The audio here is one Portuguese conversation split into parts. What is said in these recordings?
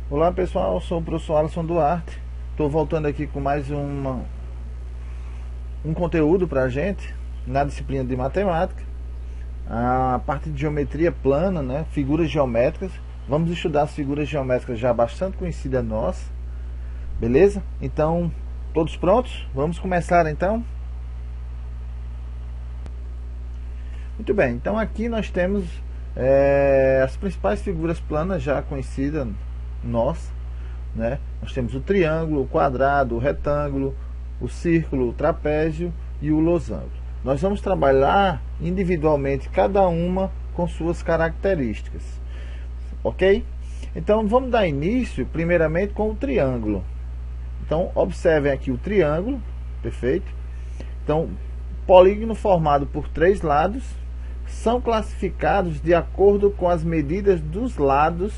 Olá pessoal, sou o professor Alisson Duarte. Estou voltando aqui com mais um conteúdo para a gente na disciplina de matemática, a parte de geometria plana, né? Figuras geométricas. Vamos estudar as figuras geométricas já bastante conhecidas nossas, beleza? Então, todos prontos? Vamos começar então? Muito bem, então aqui nós temos as principais figuras planas já conhecidas nossas, né? Nós temos o triângulo, o quadrado, o retângulo, o círculo, o trapézio e o losango. Nós vamos trabalhar individualmente cada uma com suas características, ok? Então vamos dar início primeiramente com o triângulo. Então observem aqui o triângulo, perfeito? Então, polígono formado por três lados são classificados de acordo com as medidas dos lados,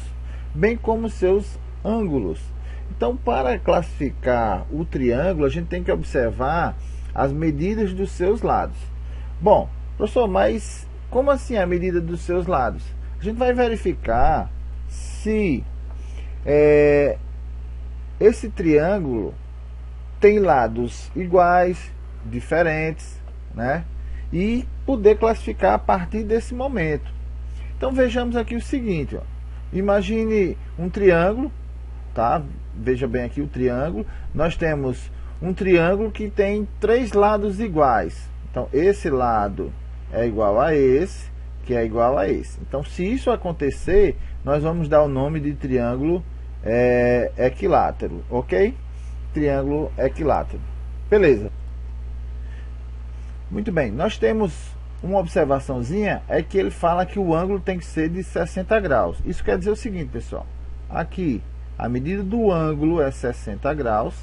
bem como seus ângulos. Então, para classificar o triângulo, a gente tem que observar as medidas dos seus lados. Bom, professor, mas como assim a medida dos seus lados? A gente vai verificar se esse triângulo tem lados iguais, diferentes, né? E poder classificar a partir desse momento. Então vejamos aqui o seguinte, ó. Imagine um triângulo, tá? Veja bem aqui o triângulo. Nós temos um triângulo que tem três lados iguais. Então esse lado é igual a esse, que é igual a esse. Então se isso acontecer, nós vamos dar o nome de triângulo equilátero, ok? Triângulo equilátero. Beleza. Muito bem, nós temos uma observaçãozinha, é que ele fala que o ângulo tem que ser de 60 graus. Isso quer dizer o seguinte, pessoal. Aqui, a medida do ângulo é 60 graus,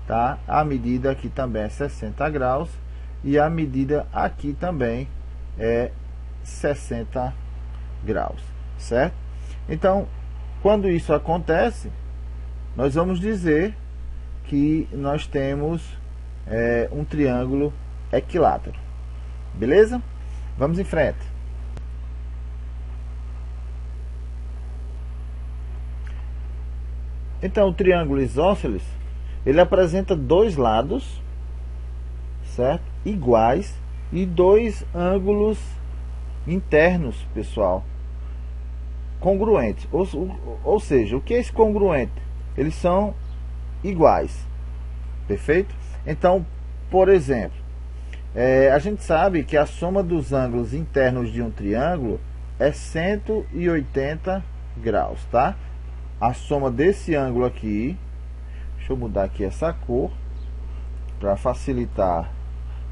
tá? A medida aqui também é 60 graus. E a medida aqui também é 60 graus, certo? Então, quando isso acontece, nós vamos dizer que nós temos um triângulo equilátero. Beleza? Vamos em frente. Então, o triângulo isósceles, ele apresenta dois lados, certo? Iguais e dois ângulos internos, pessoal, congruentes. Ou seja, o que é esse congruente? Eles são iguais. Perfeito? Então, por exemplo, a gente sabe que a soma dos ângulos internos de um triângulo é 180 graus, tá? A soma desse ângulo aqui, deixa eu mudar aqui essa cor, para facilitar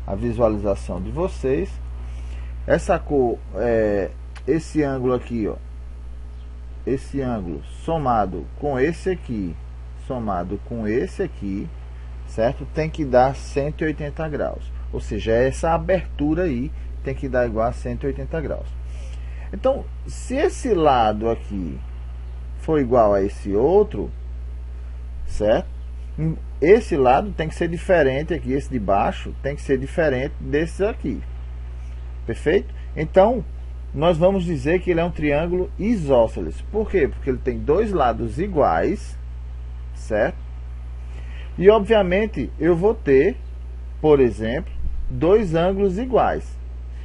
a visualização de vocês. Essa cor, esse ângulo aqui, ó, esse ângulo somado com esse aqui, somado com esse aqui, certo? Tem que dar 180 graus. Ou seja, essa abertura aí tem que dar igual a 180 graus. Então, se esse lado aqui for igual a esse outro, certo? Esse lado tem que ser diferente aqui, esse de baixo tem que ser diferente desse aqui. Perfeito? Então, nós vamos dizer que ele é um triângulo isósceles. Por quê? Porque ele tem dois lados iguais, certo? E, obviamente, eu vou ter, por exemplo, dois ângulos iguais.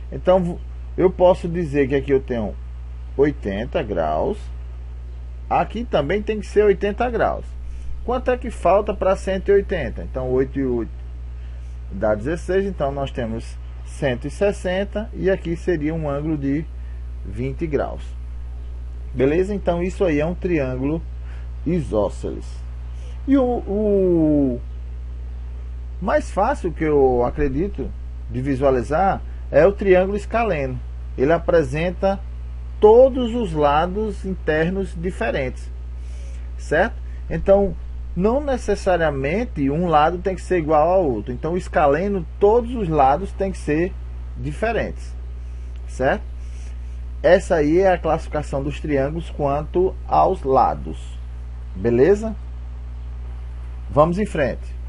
Então, eu posso dizer que aqui eu tenho 80 graus. Aqui também tem que ser 80 graus. Quanto é que falta para 180? Então, 8 e 8 dá 16. Então, nós temos 160. E aqui seria um ângulo de 20 graus. Beleza? Então, isso aí é um triângulo isósceles. E o mais fácil que eu acredito de visualizar é o triângulo escaleno. Ele apresenta todos os lados internos diferentes, certo? Então, não necessariamente um lado tem que ser igual ao outro. Então, o escaleno, todos os lados têm que ser diferentes, certo? Essa aí é a classificação dos triângulos quanto aos lados. Beleza? Vamos em frente.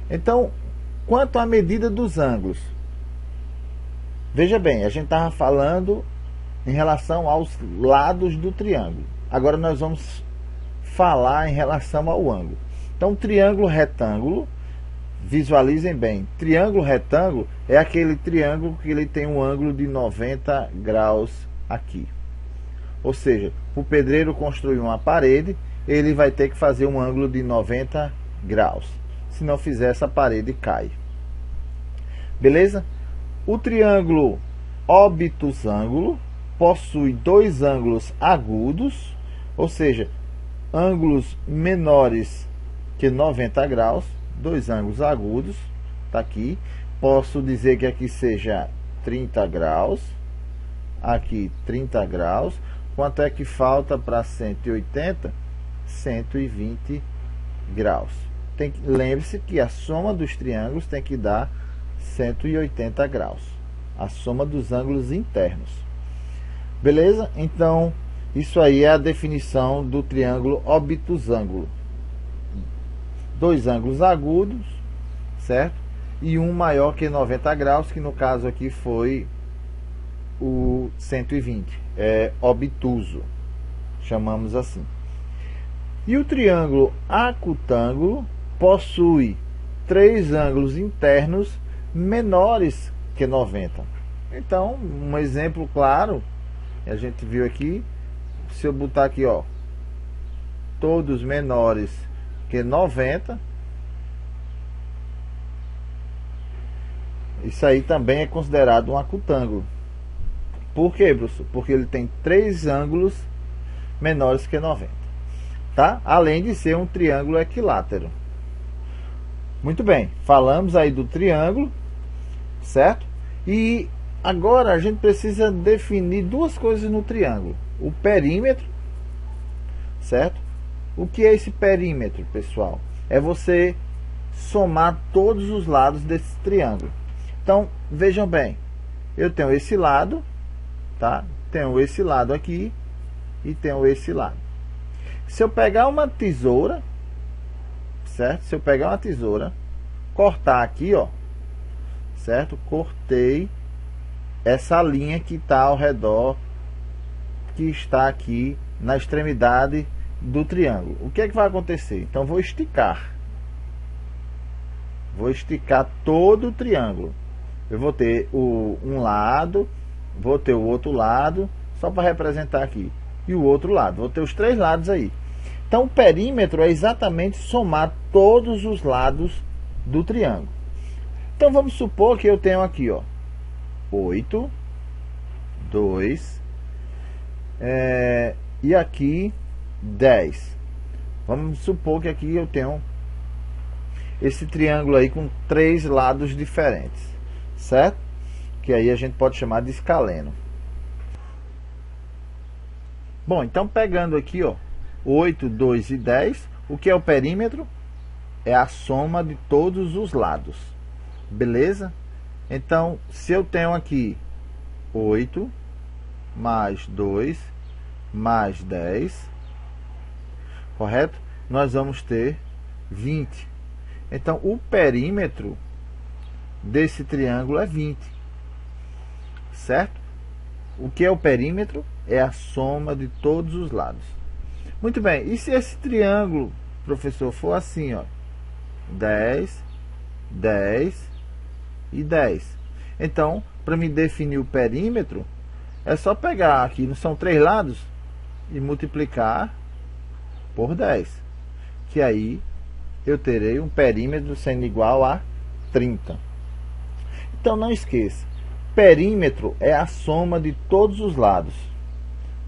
Então, quanto à medida dos ângulos, veja bem, a gente estava falando em relação aos lados do triângulo. Agora nós vamos falar em relação ao ângulo. Então, triângulo retângulo, visualizem bem, triângulo retângulo é aquele triângulo que ele tem um ângulo de 90 graus aqui. Ou seja, o pedreiro construiu uma parede, ele vai ter que fazer um ângulo de 90 graus. Se não fizer, essa parede cai. Beleza? O triângulo obtusângulo possui dois ângulos agudos, ou seja, ângulos menores que 90 graus, dois ângulos agudos, tá aqui. Posso dizer que aqui seja 30 graus, aqui 30 graus. Quanto é que falta para 180? 120 graus. Lembre-se que a soma dos triângulos tem que dar 180 graus. A soma dos ângulos internos. Beleza? Então, isso aí é a definição do triângulo obtusângulo. Dois ângulos agudos, certo? E um maior que 90 graus, que no caso aqui foi o 120. É obtuso, chamamos assim. E o triângulo acutângulo possui três ângulos internos menores que 90. Então, um exemplo claro, a gente viu aqui, se eu botar aqui, ó, todos menores que 90, isso aí também é considerado um acutângulo. Por quê, professor? Porque ele tem três ângulos menores que 90, tá? Além de ser um triângulo equilátero. Muito bem, falamos aí do triângulo, certo? E agora a gente precisa definir duas coisas no triângulo: o perímetro, certo? O que é esse perímetro, pessoal? É você somar todos os lados desse triângulo. Então, vejam bem, eu tenho esse lado, tá? Tenho esse lado aqui e tenho esse lado. Se eu pegar uma tesoura, certo? Se eu pegar uma tesoura, cortar aqui, ó, certo? Cortei essa linha que está ao redor, que está aqui na extremidade do triângulo. O que é que vai acontecer? Então, vou esticar. Vou esticar todo o triângulo. Eu vou ter um lado, vou ter o outro lado, só para representar aqui, e o outro lado. Vou ter os três lados aí. Então, o perímetro é exatamente somar todos os lados do triângulo. Então, vamos supor que eu tenho aqui, ó, 8, 2, e aqui 10. Vamos supor que aqui eu tenho esse triângulo aí com três lados diferentes, certo? Que aí a gente pode chamar de escaleno. Bom, então pegando aqui, ó, 8, 2 e 10, o que é o perímetro? É a soma de todos os lados. Beleza? Então, se eu tenho aqui 8 mais 2 mais 10, correto? Nós vamos ter 20. Então, o perímetro desse triângulo é 20. Certo? O que é o perímetro? É a soma de todos os lados. Muito bem. E se esse triângulo, professor, for assim, ó, 10, 10 e 10? Então, para me definir o perímetro, é só pegar aqui, não são três lados, e multiplicar por 10. Que aí eu terei um perímetro sendo igual a 30. Então, não esqueça. Perímetro é a soma de todos os lados.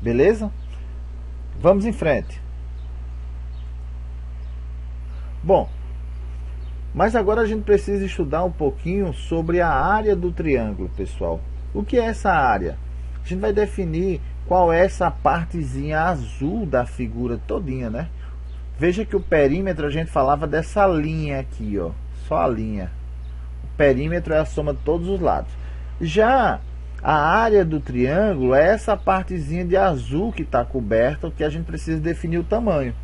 Beleza? Vamos em frente. Bom, mas agora a gente precisa estudar um pouquinho sobre a área do triângulo, pessoal. O que é essa área? A gente vai definir qual é essa partezinha azul da figura todinha, né? Veja que o perímetro a gente falava dessa linha aqui, ó, só a linha. O perímetro é a soma de todos os lados. Já a área do triângulo é essa partezinha de azul que está coberta, que a gente precisa definir o tamanho.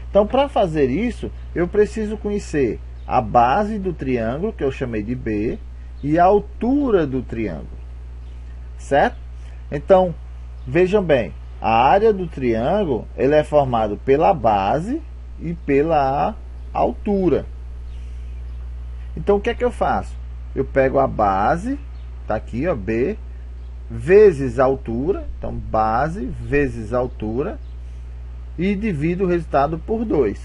Então, para fazer isso, eu preciso conhecer a base do triângulo, que eu chamei de B, e a altura do triângulo. Certo? Então, vejam bem, A área do triângulo, ele é formado pela base e pela altura. Então, o que é que eu faço? Eu pego a base, tá aqui, ó, B, vezes a altura, então base vezes altura, e divido o resultado por 2.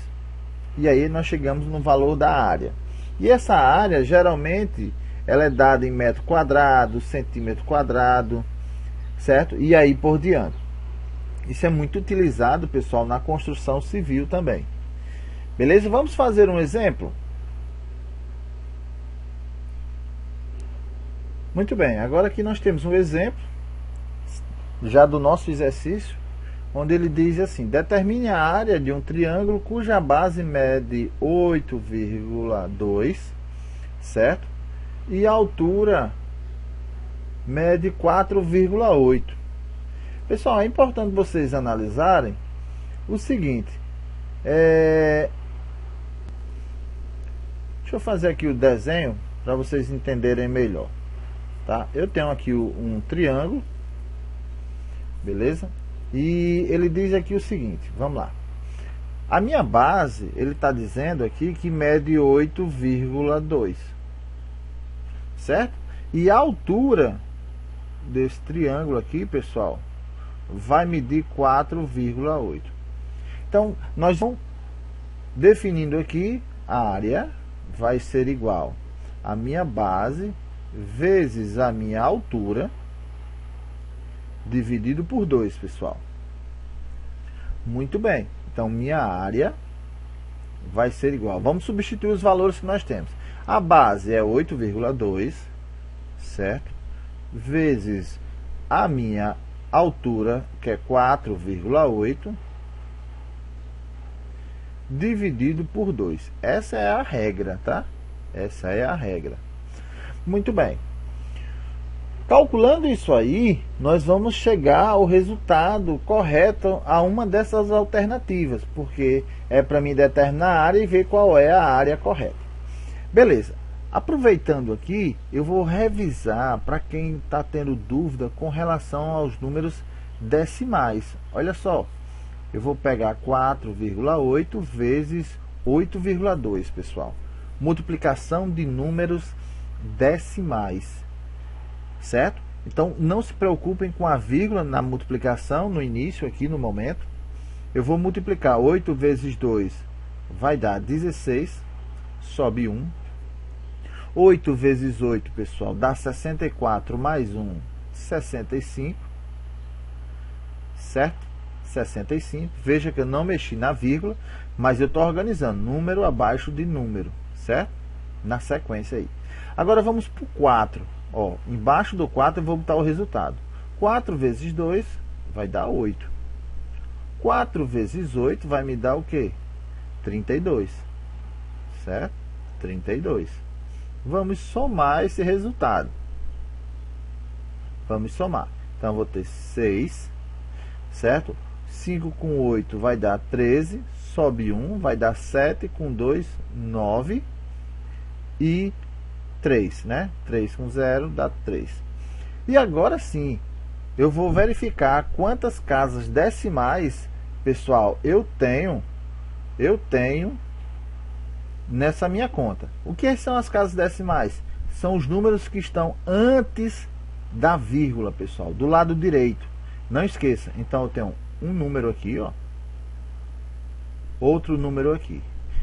E aí nós chegamos no valor da área. E essa área, geralmente, ela é dada em metro quadrado, centímetro quadrado, certo? E aí por diante. Isso é muito utilizado, pessoal, na construção civil também. Beleza? Vamos fazer um exemplo? Muito bem, agora aqui nós temos um exemplo, já do nosso exercício, onde ele diz assim: determine a área de um triângulo cuja base mede 8,2, certo? E a altura mede 4,8. Pessoal, é importante vocês analisarem o seguinte. Deixa eu fazer aqui o desenho para vocês entenderem melhor. Tá? Eu tenho aqui um triângulo, beleza? E ele diz aqui o seguinte, vamos lá. A minha base, ele está dizendo aqui que mede 8,2, certo? E a altura desse triângulo aqui, pessoal, vai medir 4,8. Então, nós vamos definindo aqui, a área vai ser igual a minha base vezes a minha altura, dividido por 2, pessoal. Muito bem. Então, minha área vai ser igual. Vamos substituir os valores que nós temos. A base é 8,2, certo? Vezes a minha altura, que é 4,8, dividido por 2. Essa é a regra, tá? Essa é a regra. Muito bem. Calculando isso aí, nós vamos chegar ao resultado correto a uma dessas alternativas, porque é para mim determinar a área e ver qual é a área correta. Beleza. Aproveitando aqui, eu vou revisar para quem está tendo dúvida com relação aos números decimais. Olha só, eu vou pegar 4,8 vezes 8,2, pessoal. Multiplicação de números decimais, certo? Então, não se preocupem com a vírgula na multiplicação, no início, aqui no momento. Eu vou multiplicar 8 vezes 2, vai dar 16, sobe 1. 8 vezes 8, pessoal, dá 64 mais 1, 65, certo? 65. Veja que eu não mexi na vírgula, mas eu estou organizando número abaixo de número, certo? Na sequência aí. Agora vamos para o 4. Ó, embaixo do 4 eu vou botar o resultado. 4 vezes 2 vai dar 8. 4 vezes 8 vai me dar o quê? 32, certo? 32. Vamos somar esse resultado. Vamos somar. Então, eu vou ter 6, certo? 5 com 8 vai dar 13, sobe 1, vai dar 7, com 2, 9 e 3, né? 3 com 0 dá 3. E agora sim, eu vou verificar quantas casas decimais, pessoal, eu tenho nessa minha conta. O que são as casas decimais? São os números que estão antes da vírgula, pessoal, do lado direito. Não esqueça. Então, eu tenho um número aqui, ó, outro número aqui.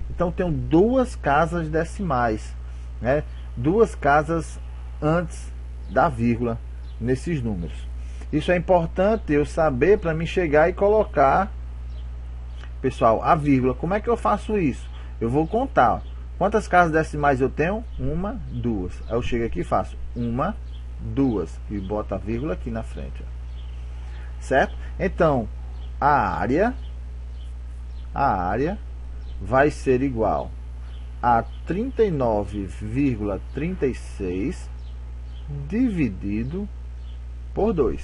Então, eu tenho duas casas decimais, né? Duas casas antes da vírgula nesses números. Isso é importante eu saber para me chegar e colocar, pessoal, a vírgula. Como é que eu faço isso? Eu vou contar, ó, quantas casas decimais eu tenho? 1, 2. Aí eu chego aqui e faço 1, 2 e boto a vírgula aqui na frente, ó. Certo? Então, a área vai ser igual a 39,36 dividido por 2.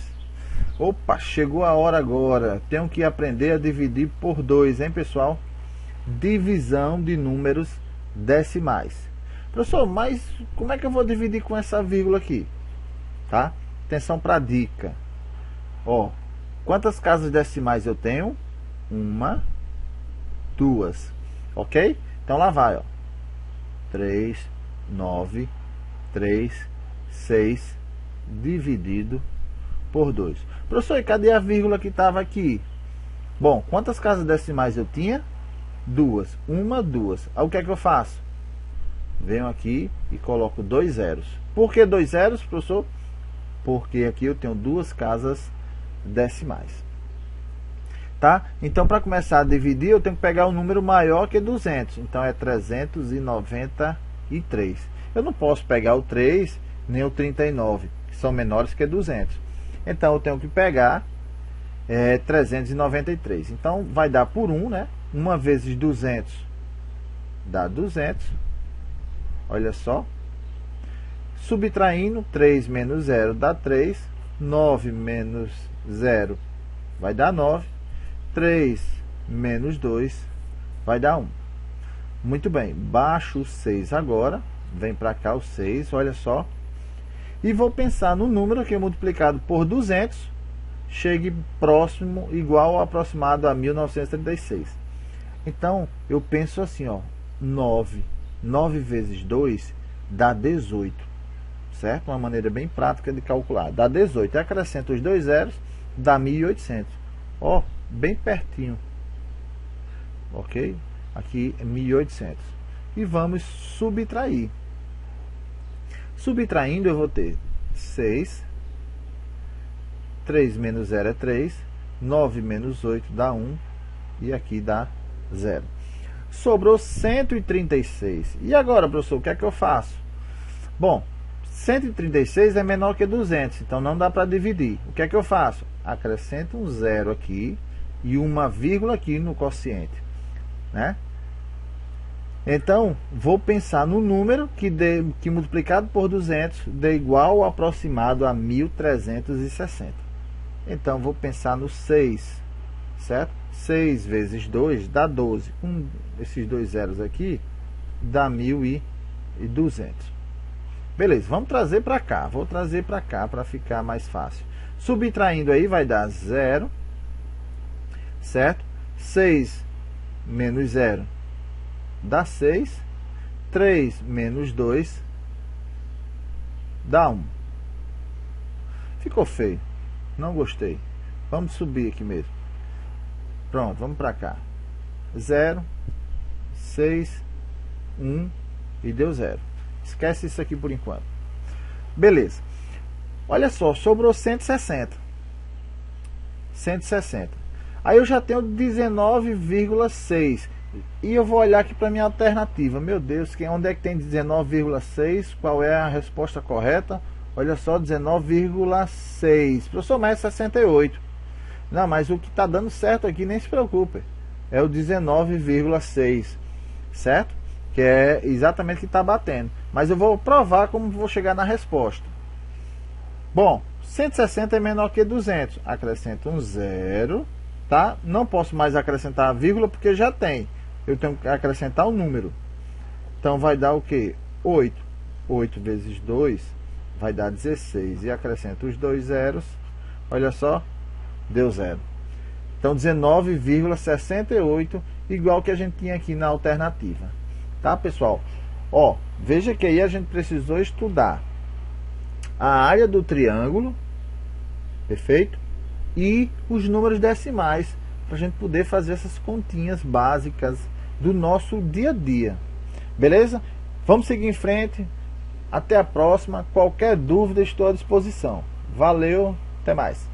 Opa, chegou a hora agora. Tenho que aprender a dividir por 2, hein, pessoal? Divisão de números decimais. Professor, mas como é que eu vou dividir com essa vírgula aqui? Tá? Atenção para a dica. Ó, Quantas casas decimais eu tenho? 1, 2, ok? Então lá vai, ó. 3, 9, 3, 6, dividido por 2. Professor, e cadê a vírgula que estava aqui? Bom, quantas casas decimais eu tinha? 2. 1, 2. Aí o que é que eu faço? Venho aqui e coloco 2 zeros. Por que 2 zeros, professor? Porque aqui eu tenho 2 casas decimais. Tá? Então, para começar a dividir, eu tenho que pegar um número maior que 200. Então, é 393. Eu não posso pegar o 3 nem o 39, que são menores que 200. Então, eu tenho que pegar 393. Então, vai dar por 1, né? 1 vezes 200 dá 200. Olha só. Subtraindo, 3 menos 0 dá 3. 9 menos 0 vai dar 9. 3 menos 2 vai dar 1. Muito bem. Baixo o 6 agora. Vem para cá o 6, olha só. E vou pensar no número que é multiplicado por 200, chegue próximo, igual ou aproximado a 1936. Então, eu penso assim, ó, 9 vezes 2 dá 18, certo? Uma maneira bem prática de calcular. Dá 18. Eu acrescento os 2 zeros, dá 1800. Ó, bem pertinho. Ok? Aqui é 1800. E vamos subtrair. Subtraindo, eu vou ter 6. 3 menos 0 é 3. 9 menos 8 dá 1. E aqui dá 0. Sobrou 136. E agora, professor, o que é que eu faço? Bom, 136 é menor que 200, então não dá para dividir. O que é que eu faço? Acrescento um 0 aqui e uma vírgula aqui no quociente, né? Então, vou pensar no número que multiplicado por 200 dê igual ou aproximado a 1360. Então, vou pensar no 6, certo? 6 vezes 2 dá 12. Esses 2 zeros aqui dá 1200. Beleza, vamos trazer para cá. Vou trazer para cá para ficar mais fácil. Subtraindo aí vai dar 0, certo? 6 menos 0 dá 6. 3 menos 2 dá 1. Ficou feio. Não gostei. Vamos subir aqui mesmo. Pronto, vamos para cá. 0, 6, 1 e deu 0. Esquece isso aqui por enquanto. Beleza. Olha só, sobrou 160. 160. Aí eu já tenho 19,6. E eu vou olhar aqui para minha alternativa. Meu Deus, onde é que tem 19,6? Qual é a resposta correta? Olha só, 19,6. Professor, mas é 68. Não, mas o que está dando certo aqui, nem se preocupe. É o 19,6. Certo? Que é exatamente o que está batendo. Mas eu vou provar como vou chegar na resposta. Bom, 160 é menor que 200. Acrescento um 0. Tá? Não posso mais acrescentar a vírgula porque já tem. Eu tenho que acrescentar o número. Então vai dar o quê? 8. 8 vezes 2 vai dar 16. E acrescento os 2 zeros. Olha só. Deu 0. Então 19,68, igual que a gente tinha aqui na alternativa. Tá, pessoal? Ó, veja que aí a gente precisou estudar a área do triângulo, perfeito? E os números decimais, para a gente poder fazer essas continhas básicas do nosso dia a dia. Beleza? Vamos seguir em frente. Até a próxima. Qualquer dúvida, estou à disposição. Valeu, até mais.